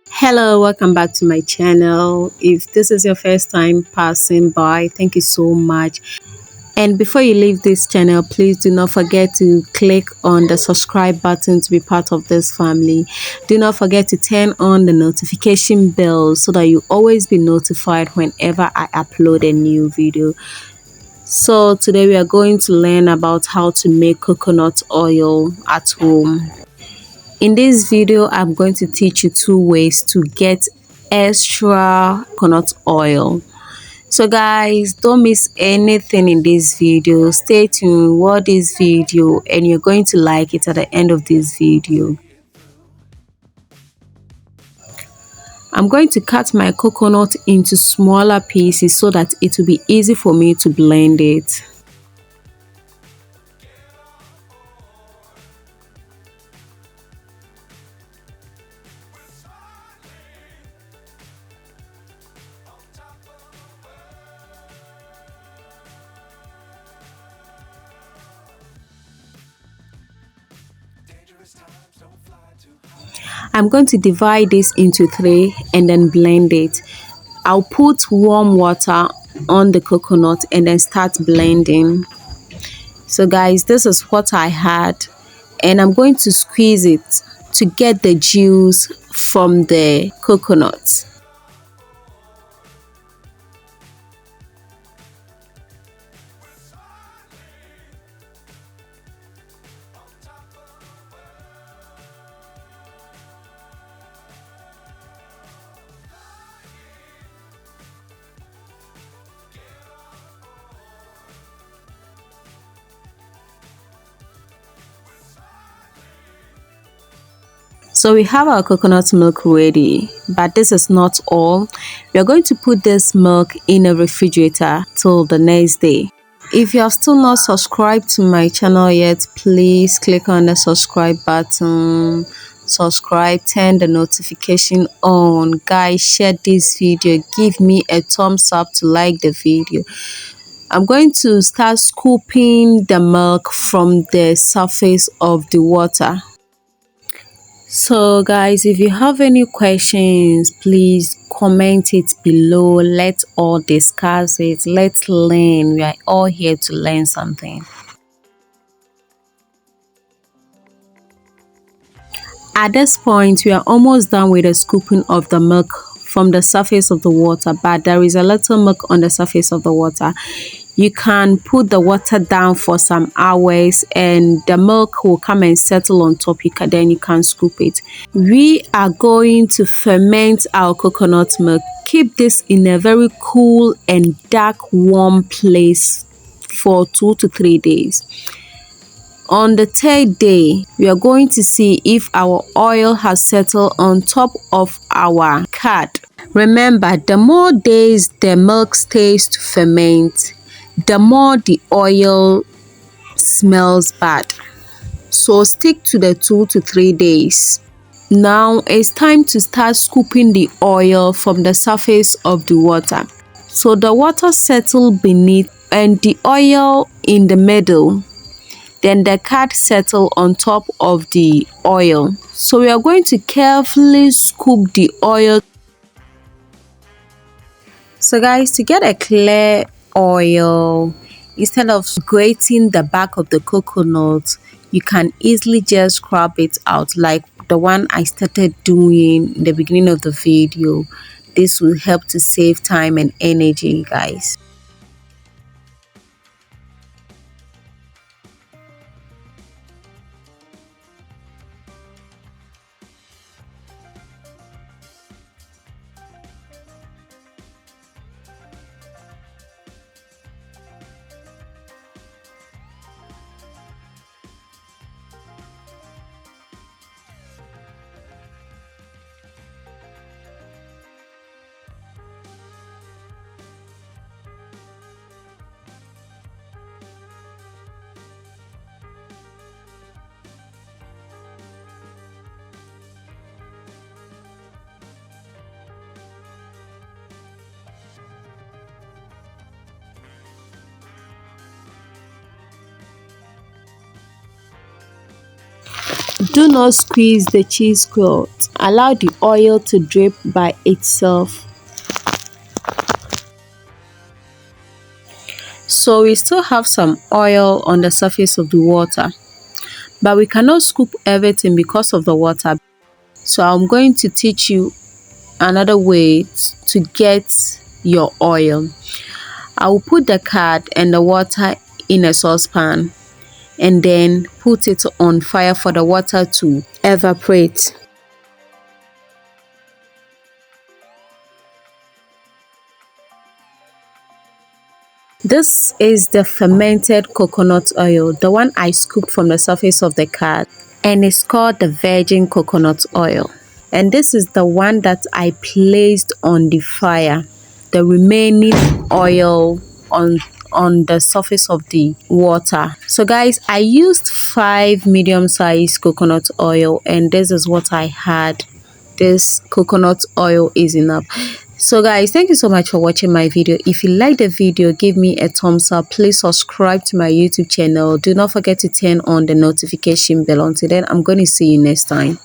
Hello, welcome back to my channel. If this is your first time passing by, thank you so much. And before you leave this channel, please do not forget to click on the subscribe button to be part of this family. Do not forget to turn on the notification bell so that you always be notified whenever I upload a new video. So today we are going to learn about how to make coconut oil at home. In this video, I'm going to teach you two ways to get extra coconut oil. So guys, don't miss anything in this video. Stay tuned, watch this video, and you're going to like it at the end of this video. I'm going to cut my coconut into smaller pieces so that it will be easy for me to blend it. I'm going to divide this into three and then blend it. I'll put warm water on the coconut and then start blending. So guys, this is what I had, and I'm going to squeeze it to get the juice from the coconut. So we have our coconut milk ready, but this is not all. We are going to put this milk in a refrigerator till the next day. If you are still not subscribed to my channel yet, please click on the subscribe button, subscribe, turn the notification on. Guys, share this video, give me a thumbs up to like the video. I'm going to start scooping the milk from the surface of the water. So guys, if you have any questions, please comment it below. Let's all discuss it. Let's learn. We are all here to learn something. At this point, we are almost done with the scooping of the milk from the surface of the water, but there is a little milk on the surface of the water. You can put the water down for some hours and the milk will come and settle on top. Then you can scoop it. We are going to ferment our coconut milk. Keep this in a very cool and dark, warm place for 2 to 3 days. On the third day, we are going to see if our oil has settled on top of our curd. Remember, the more days the milk stays to ferment, the more the oil smells bad. So stick to the 2 to 3 days. Now it's time to start scooping the oil from the surface of the water. So the water settles beneath and the oil in the middle. Then the curd settle on top of the oil. So we are going to carefully scoop the oil. So guys, to get a clear oil, instead of grating the back of the coconut, you can easily just scrub it out like the one I started doing in the beginning of the video. This will help to save time and energy, guys. Do not squeeze the cheesecloth. allow the oil to drip by itself. So we still have some oil on the surface of the water, but we cannot scoop everything because of the water. So I'm going to teach you another way to get your oil. I will put the card and the water in a saucepan and then put it on fire for the water to evaporate. This is the fermented coconut oil, the one I scooped from the surface of the card, and it's called the virgin coconut oil. And this is the one that I placed on the fire, the remaining oil on the surface of the water. So guys, I used 5 medium-sized coconut oil, and this is what I had. This coconut oil is enough. So guys, thank you so much for watching my video. If you like the video, give me a thumbs up. Please subscribe to my YouTube channel. Do not forget to turn on the notification bell. Until then, I'm going to see you next time.